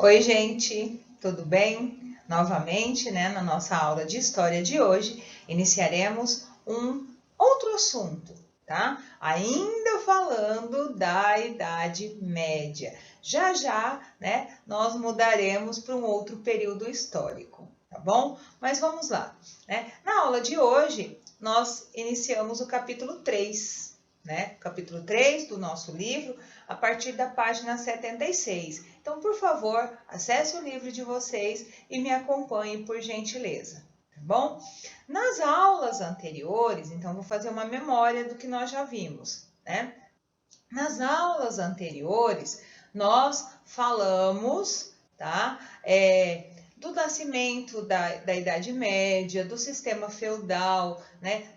Oi, gente, tudo bem? Novamente, na nossa aula de história de hoje, iniciaremos um outro assunto, tá? Ainda falando da Idade Média. Já já, nós mudaremos para um outro período histórico, tá bom? Mas vamos lá, Na aula de hoje, nós iniciamos o capítulo 3, Capítulo 3 do nosso livro, a partir da página 76. Então, por favor, acesse o livro de vocês e me acompanhe, por gentileza, tá bom? Nas aulas anteriores, então, vou fazer uma memória do que nós já vimos, Nas aulas anteriores, nós falamos, tá? Do nascimento da Idade Média, do sistema feudal,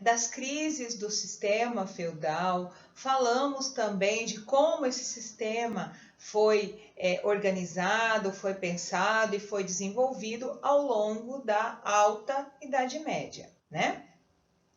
das crises do sistema feudal. Falamos também de como esse sistema foi organizado, foi pensado e foi desenvolvido ao longo da Alta Idade Média,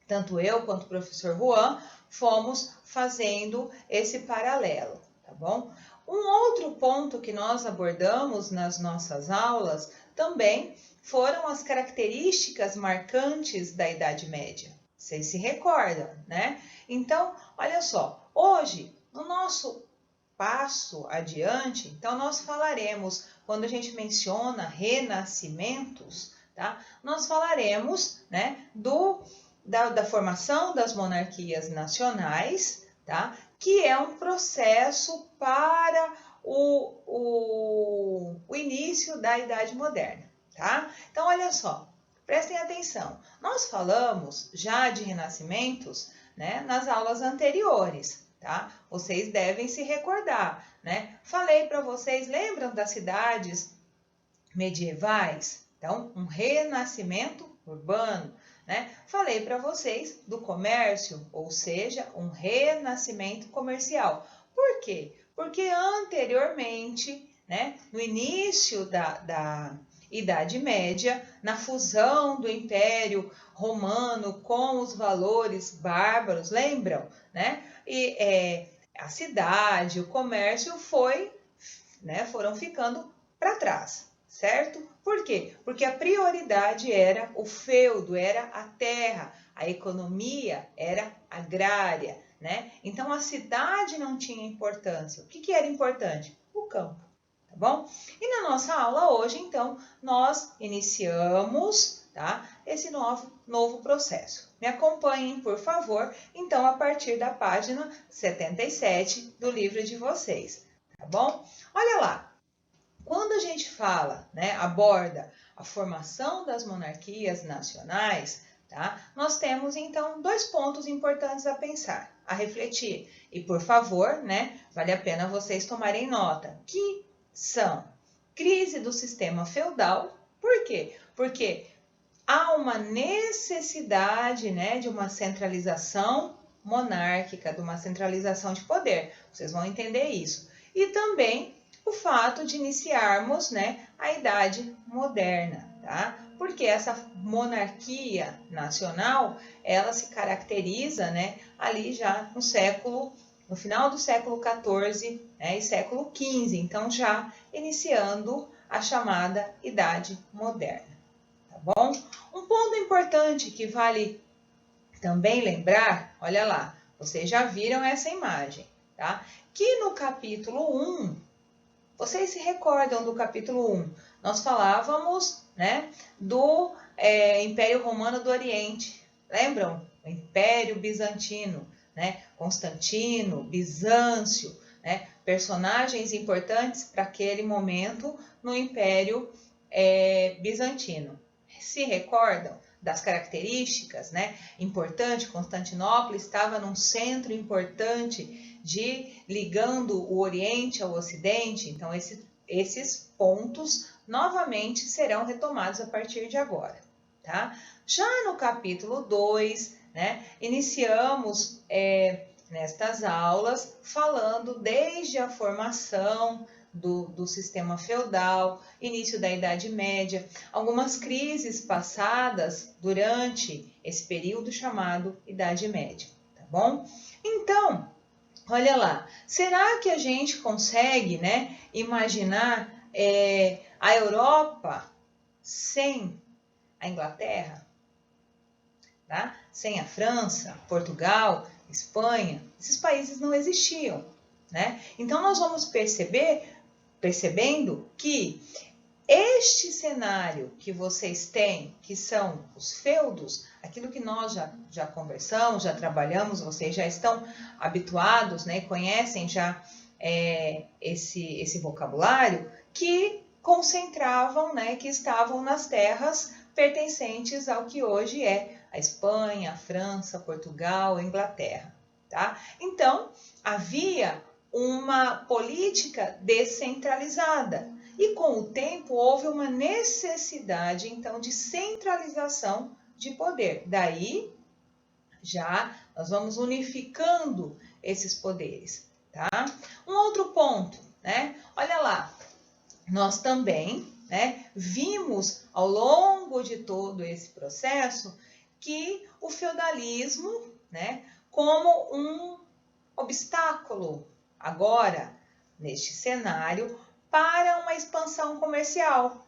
Tanto eu quanto o professor Juan fomos fazendo esse paralelo, tá bom? Um outro ponto que nós abordamos nas nossas aulas também foram as características marcantes da Idade Média. Vocês se recordam, Então, olha só, hoje, no nosso passo adiante, então nós falaremos, quando a gente menciona renascimentos, tá? Nós falaremos, da formação das monarquias nacionais, tá? Que é um processo para o início da Idade Moderna, tá? Então, olha só, prestem atenção. Nós falamos já de renascimentos, nas aulas anteriores, tá? Vocês devem se recordar, Falei para vocês, lembram das cidades medievais? Então, um renascimento urbano, Falei para vocês do comércio, ou seja, um renascimento comercial. Por quê? Porque anteriormente, no início da Idade Média, na fusão do Império Romano com os valores bárbaros, lembram? E a cidade, o comércio foram ficando para trás, certo? Por quê? Porque a prioridade era o feudo, era a terra, a economia era agrária, Então a cidade não tinha importância. O que era importante? O campo, tá bom? E na nossa aula hoje, então, nós iniciamos, esse novo processo. Me acompanhem, por favor, então, a partir da página 77 do livro de vocês, tá bom? Olha lá. Quando a gente fala, aborda a formação das monarquias nacionais, nós temos, então, dois pontos importantes a pensar, a refletir. E, por favor, vale a pena vocês tomarem nota, que são crise do sistema feudal. Por quê? Porque há uma necessidade, de uma centralização monárquica, de uma centralização de poder. Vocês vão entender isso. E também o fato de iniciarmos, a Idade Moderna, tá? Porque essa monarquia nacional, ela se caracteriza, ali já no final do século XIV, e século XV, então já iniciando a chamada Idade Moderna, tá bom? Um ponto importante que vale também lembrar, olha lá, vocês já viram essa imagem, tá? Que no capítulo 1, vocês se recordam do capítulo 1? Nós falávamos, do Império Romano do Oriente. Lembram? O Império Bizantino, Constantino, Bizâncio, personagens importantes para aquele momento no Império Bizantino. Se recordam das características, importante, Constantinopla estava num centro importante ligando o Oriente ao Ocidente, então esses pontos novamente serão retomados a partir de agora, tá? Já no capítulo 2, iniciamos nestas aulas falando desde a formação do sistema feudal, início da Idade Média, algumas crises passadas durante esse período chamado Idade Média, tá bom? Então, olha lá, será que a gente consegue, imaginar a Europa sem a Inglaterra, tá? Sem a França, Portugal, Espanha, esses países não existiam, né? Então nós vamos percebendo que este cenário que vocês têm, que são os feudos, aquilo que nós já conversamos, já trabalhamos, vocês já estão habituados, né, conhecem já esse vocabulário, que concentravam, né, que estavam nas terras pertencentes ao que hoje é a Espanha, a França, Portugal, a Inglaterra, tá? Então, havia uma política descentralizada. E com o tempo houve uma necessidade, então, de centralização de poder. Daí, já nós vamos unificando esses poderes, tá? Um outro ponto, né? Olha lá, nós também, né, vimos ao longo de todo esse processo que o feudalismo, né, como um obstáculo agora, neste cenário, para uma expansão comercial.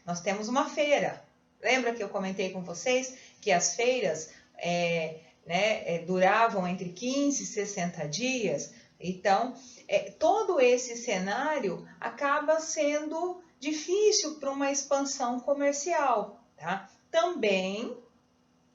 Nós temos uma feira. Lembra que eu comentei com vocês que as feiras duravam entre 15 e 60 dias? Então, todo esse cenário acaba sendo difícil para uma expansão comercial, tá? Também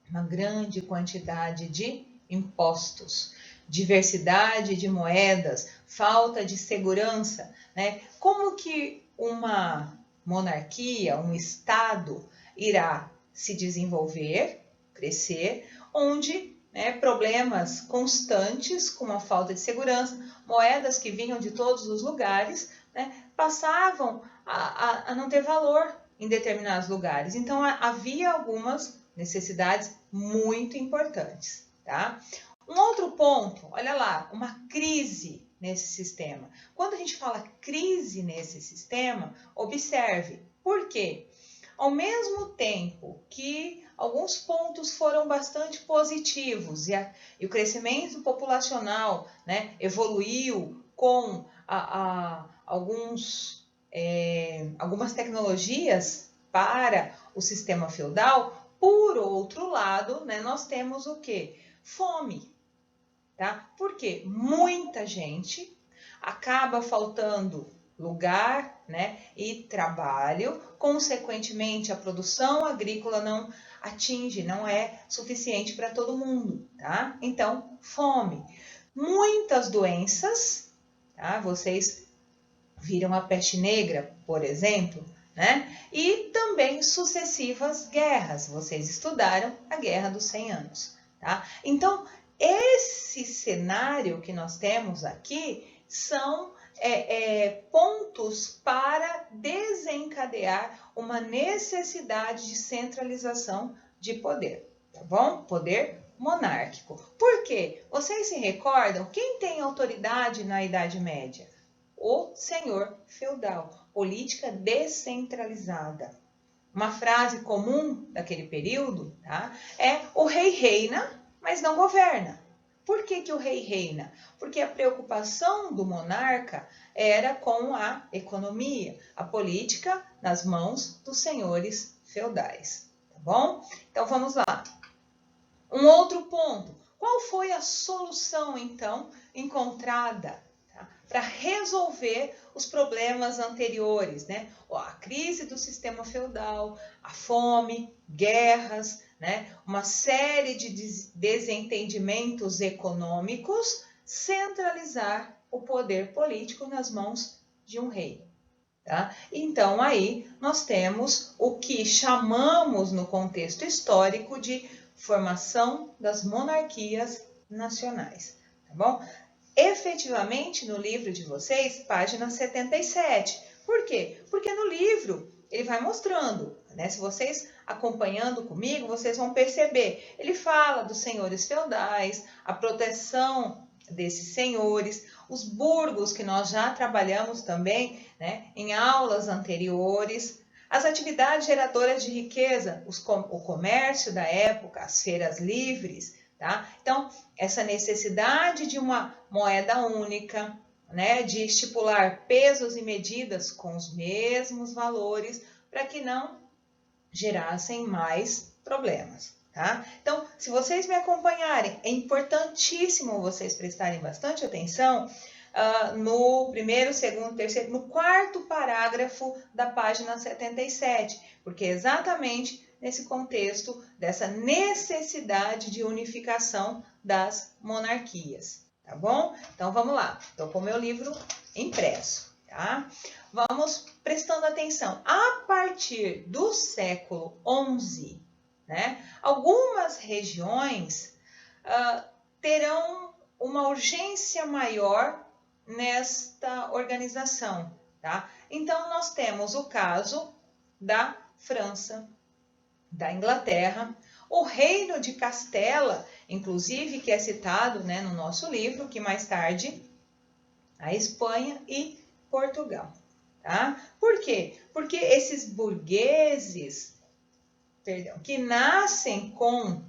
uma grande quantidade de impostos, diversidade de moedas, falta de segurança, né? Como que uma monarquia, um Estado irá se desenvolver, crescer, onde problemas constantes, como a falta de segurança, moedas que vinham de todos os lugares, né, passavam a não ter valor em determinados lugares. Então, havia algumas necessidades muito importantes, tá? Um outro ponto, olha lá, uma crise nesse sistema. Quando a gente fala crise nesse sistema, observe, por quê? Ao mesmo tempo que alguns pontos foram bastante positivos e o crescimento populacional, né, evoluiu com algumas tecnologias para o sistema feudal, por outro lado, né, nós temos o quê? Fome. Tá? Porque muita gente acaba faltando lugar, né, e trabalho, consequentemente a produção agrícola não atinge, não é suficiente para todo mundo, tá? Então, fome. Muitas doenças, tá? Vocês viram a peste negra, por exemplo, né? E também sucessivas guerras. Vocês estudaram a Guerra dos 100 Anos, tá? Então, esse cenário que nós temos aqui são pontos para desencadear uma necessidade de centralização de poder, tá bom? Poder monárquico. Por quê? Vocês se recordam? Quem tem autoridade na Idade Média? O senhor feudal. Política descentralizada. Uma frase comum daquele período, tá? O rei reina, mas não governa. Por que o rei reina? Porque a preocupação do monarca era com a economia, a política nas mãos dos senhores feudais, tá bom? Então vamos lá. Um outro ponto. Qual foi a solução, então, encontrada para resolver os problemas anteriores, né? A crise do sistema feudal, a fome, guerras, né? Uma série de desentendimentos econômicos, centralizar o poder político nas mãos de um rei. Tá? Então, aí nós temos o que chamamos no contexto histórico de formação das monarquias nacionais. Tá bom? Efetivamente, no livro de vocês, página 77. Por quê? Porque no livro ele vai mostrando, né? Se vocês acompanhando comigo, vocês vão perceber. Ele fala dos senhores feudais, a proteção desses senhores, os burgos que nós já trabalhamos também, né, em aulas anteriores, as atividades geradoras de riqueza, o comércio da época, as feiras livres, tá? Então, essa necessidade de uma moeda única, né, de estipular pesos e medidas com os mesmos valores para que não gerassem mais problemas, tá? Então, se vocês me acompanharem, é importantíssimo vocês prestarem bastante atenção no primeiro, segundo, terceiro, no quarto parágrafo da página 77, porque é exatamente nesse contexto dessa necessidade de unificação das monarquias, tá bom? Então, vamos lá. Estou com o meu livro impresso, tá? Vamos prestando atenção. A partir do século XI, né, algumas regiões terão uma urgência maior nesta organização, tá? Então, nós temos o caso da França, da Inglaterra, o Reino de Castela, inclusive, que é citado, né, no nosso livro, que mais tarde a Espanha e Portugal, tá? Por quê? Porque esses burgueses, que nascem com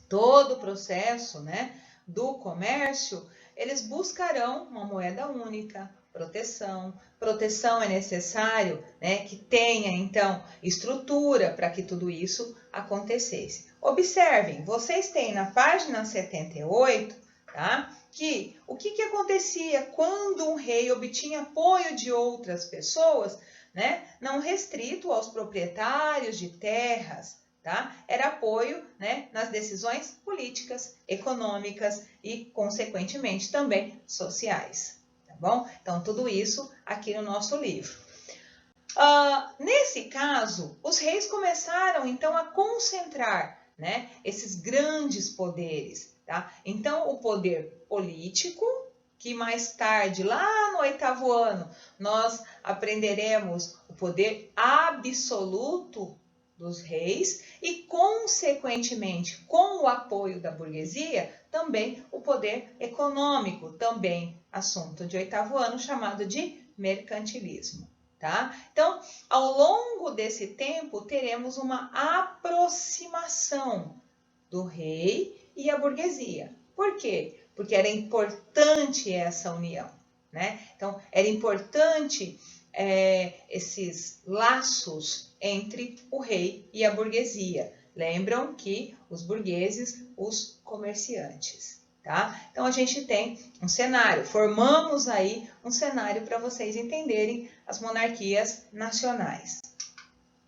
todo o processo, né, do comércio, eles buscarão uma moeda única, proteção. Proteção é necessário, né, que tenha, então, estrutura para que tudo isso acontecesse. Observem, vocês têm na página 78, tá, que o que acontecia quando um rei obtinha apoio de outras pessoas, né, não restrito aos proprietários de terras, tá? Era apoio, né, nas decisões políticas, econômicas e, consequentemente, também sociais, tá bom? Então, tudo isso aqui no nosso livro. Nesse caso, os reis começaram, então, a concentrar, né, esses grandes poderes, tá? Então, o poder político, que mais tarde, lá no 8º ano, nós aprenderemos o poder absoluto dos reis e, consequentemente, com o apoio da burguesia, também o poder econômico, também assunto de 8º ano, chamado de mercantilismo, tá? Então, ao longo desse tempo, teremos uma aproximação do rei e a burguesia. Por quê? Porque era importante essa união, né? Então, era importante esses laços entre o rei e a burguesia. Lembram que os burgueses, os comerciantes, tá? Então, a gente tem um cenário, formamos aí um cenário para vocês entenderem as monarquias nacionais.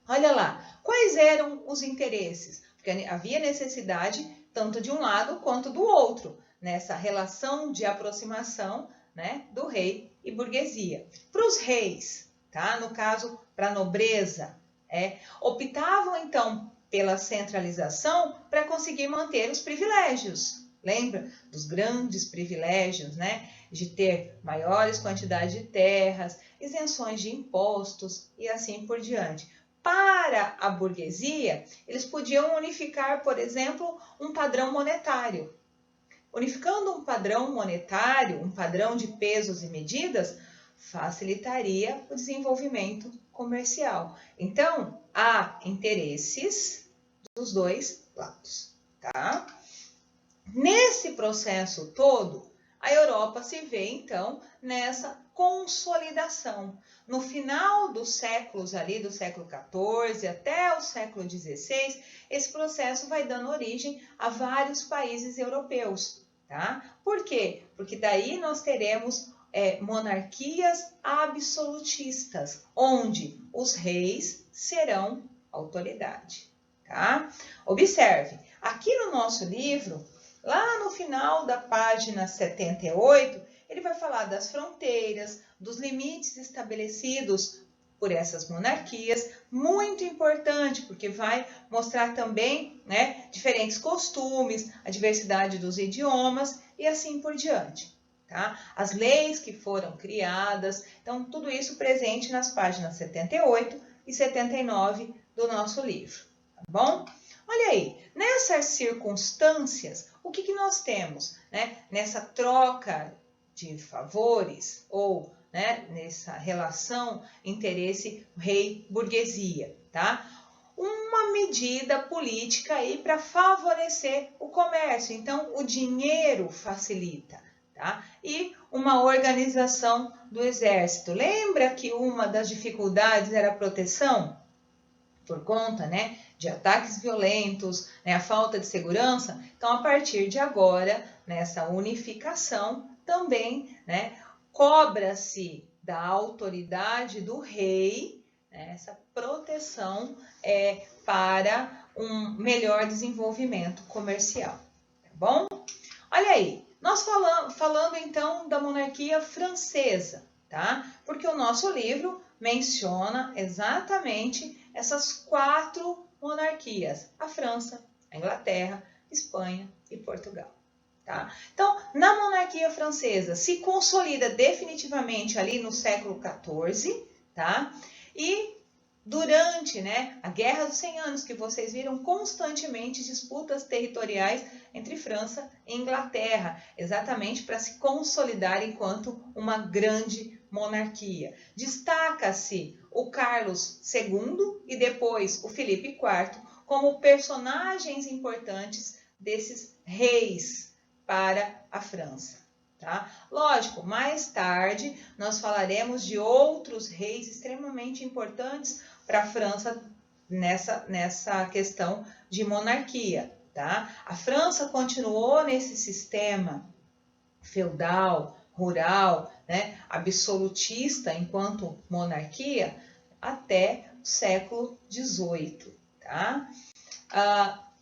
Olha lá, quais eram os interesses? Porque havia necessidade tanto de um lado quanto do outro, nessa relação de aproximação, né, do rei e burguesia. Para os reis, tá? No caso, para a nobreza, optavam então pela centralização para conseguir manter os privilégios. Lembra dos grandes privilégios, né? De ter maiores quantidades de terras, isenções de impostos e assim por diante. Para a burguesia, eles podiam unificar, por exemplo, um padrão monetário. Unificando um padrão monetário, um padrão de pesos e medidas, facilitaria o desenvolvimento comercial. Então, há interesses dos dois lados, tá? Nesse processo todo, a Europa se vê, então, nessa consolidação. No final dos séculos ali, do século XIV até o século XVI, esse processo vai dando origem a vários países europeus, tá? Por quê? Porque daí nós teremos monarquias absolutistas, onde os reis serão autoridade, tá? Observe, aqui no nosso livro, lá no final da página 78, ele vai falar das fronteiras, dos limites estabelecidos por essas monarquias, muito importante, porque vai mostrar também, né, diferentes costumes, a diversidade dos idiomas e assim por diante, tá? As leis que foram criadas, então tudo isso presente nas páginas 78 e 79 do nosso livro, tá bom? Olha aí, nessas circunstâncias, o que nós temos, né? Nessa troca de favores ou, né, nessa relação interesse rei-burguesia, tá? Uma medida política aí para favorecer o comércio. Então, o dinheiro facilita, tá? E uma organização do exército. Lembra que uma das dificuldades era a proteção? Por conta, né, de ataques violentos, né, a falta de segurança. Então, a partir de agora, nessa unificação, também, né, cobra-se da autoridade do rei, né, essa proteção para um melhor desenvolvimento comercial, tá bom? Olha aí, nós falando então da monarquia francesa, tá? Porque o nosso livro menciona exatamente essas 4 monarquias: a França, a Inglaterra, Espanha e Portugal. Tá? Então, na monarquia francesa se consolida definitivamente ali no século XIV, tá? E durante, né, a Guerra dos 100 Anos, que vocês viram constantemente disputas territoriais entre França e Inglaterra, exatamente para se consolidar enquanto uma grande monarquia. Destaca-se o Carlos II e depois o Felipe IV como personagens importantes desses reis para a França. Tá? Lógico, mais tarde nós falaremos de outros reis extremamente importantes para a França nessa questão de monarquia. Tá? A França continuou nesse sistema feudal, rural, né, absolutista enquanto monarquia até o século XVIII. Tá?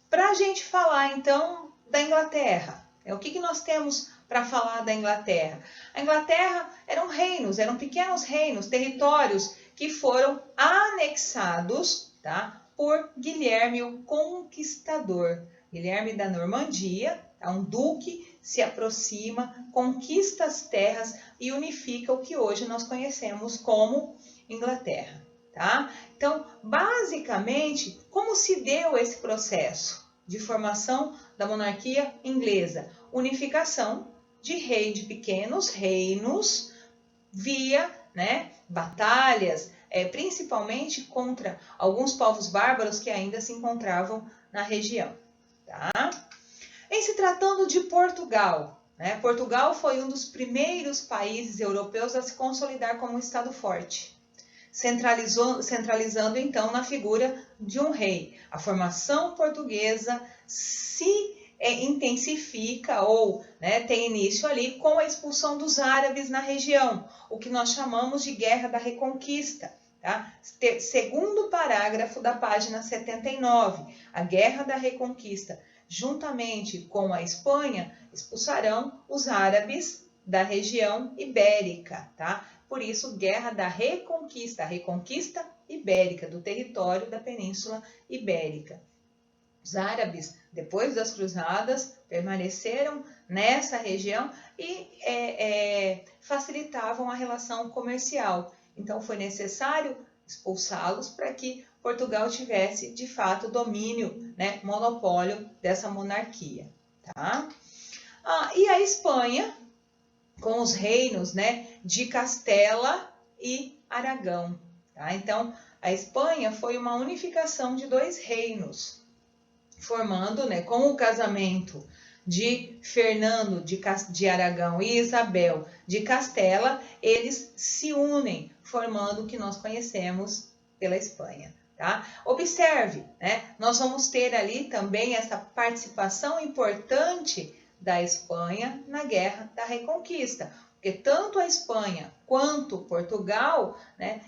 Para a gente falar então da Inglaterra, o que nós temos para falar da Inglaterra? A Inglaterra eram reinos, eram pequenos reinos, territórios que foram anexados, tá, por Guilherme o Conquistador. Guilherme da Normandia, tá, um duque, se aproxima, conquista as terras e unifica o que hoje nós conhecemos como Inglaterra. Tá? Então, basicamente, como se deu esse processo de formação da monarquia inglesa? Unificação de pequenos reinos via, né, batalhas, principalmente contra alguns povos bárbaros que ainda se encontravam na região. Tá? Em se tratando de Portugal, né, Portugal foi um dos primeiros países europeus a se consolidar como um estado forte, centralizando então na figura de um rei. A formação portuguesa se intensifica ou, né, tem início ali com a expulsão dos árabes na região, o que nós chamamos de Guerra da Reconquista. Tá? Segundo parágrafo da página 79, a Guerra da Reconquista, juntamente com a Espanha, expulsarão os árabes da região ibérica, tá? Por isso, Guerra da Reconquista, a Reconquista Ibérica, do território da Península Ibérica. Os árabes, depois das cruzadas, permaneceram nessa região e facilitavam a relação comercial. Então, foi necessário expulsá-los para que Portugal tivesse, de fato, domínio, né, monopólio dessa monarquia. Tá? E a Espanha, com os reinos, né, de Castela e Aragão. Tá? Então, a Espanha foi uma unificação de 2 reinos, formando, né, com o casamento de Fernando de Aragão e Isabel de Castela, eles se unem, formando o que nós conhecemos pela Espanha. Tá? Observe, né, nós vamos ter ali também essa participação importante da Espanha na Guerra da Reconquista, porque tanto a Espanha quanto Portugal, né,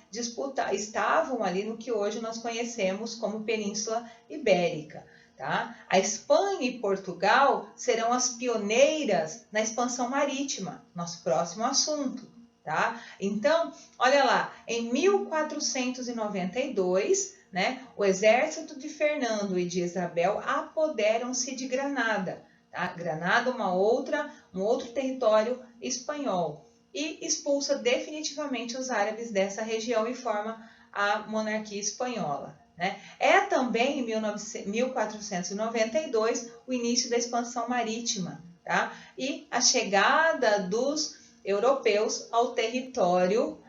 estavam ali no que hoje nós conhecemos como Península Ibérica. Tá? A Espanha e Portugal serão as pioneiras na expansão marítima, nosso próximo assunto. Tá? Então, olha lá, em 1492, né, o exército de Fernando e de Isabel apoderam-se de Granada. Tá? Granada, um outro território espanhol, e expulsa definitivamente os árabes dessa região e forma a monarquia espanhola. Né? É também em 1492 o início da expansão marítima, tá? E a chegada dos europeus ao território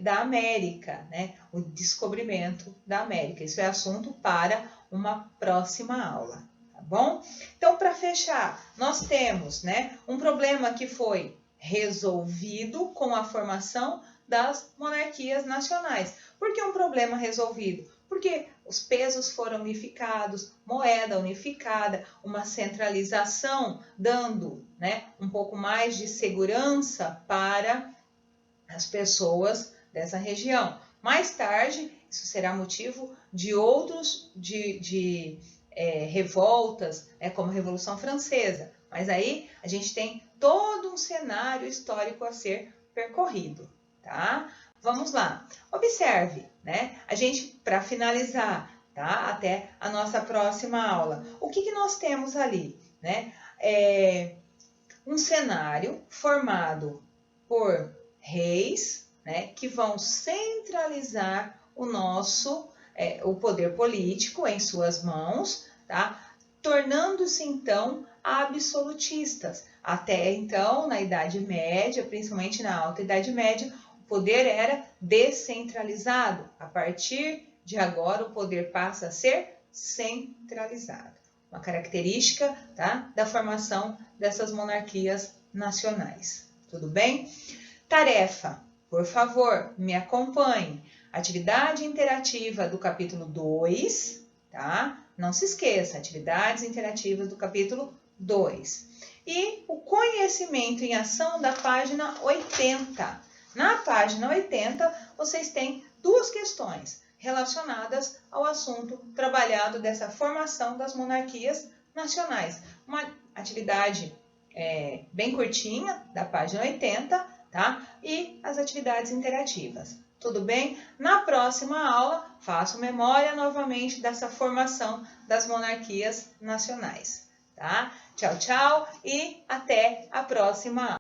da América, né? O descobrimento da América. Isso é assunto para uma próxima aula, tá bom? Então, para fechar, nós temos, né, um problema que foi resolvido com a formação das monarquias nacionais. Por que um problema resolvido? Porque os pesos foram unificados, moeda unificada, uma centralização dando, né, um pouco mais de segurança para as pessoas dessa região. Mais tarde, isso será motivo de outros revoltas, como a Revolução Francesa. Mas aí a gente tem todo um cenário histórico a ser percorrido, tá? Vamos lá. Observe, né? A gente, para finalizar, tá? Até a nossa próxima aula. O que nós temos ali, né? Um cenário formado por reis, né? Que vão centralizar o poder político em suas mãos, tá? Tornando-se então absolutistas. Até então, na Idade Média, principalmente na Alta Idade Média, o poder era descentralizado. A partir de agora, o poder passa a ser centralizado. Uma característica, tá, da formação dessas monarquias nacionais. Tudo bem? Tarefa, por favor, me acompanhe. Atividade interativa do capítulo 2, tá? Não se esqueça, atividades interativas do capítulo 2. E o conhecimento em ação da página 80. Na página 80, vocês têm duas questões relacionadas ao assunto trabalhado dessa formação das monarquias nacionais. Uma atividade bem curtinha, da página 80, tá? E as atividades interativas. Tudo bem? Na próxima aula, faço memória novamente dessa formação das monarquias nacionais, tá? Tchau, tchau e até a próxima aula.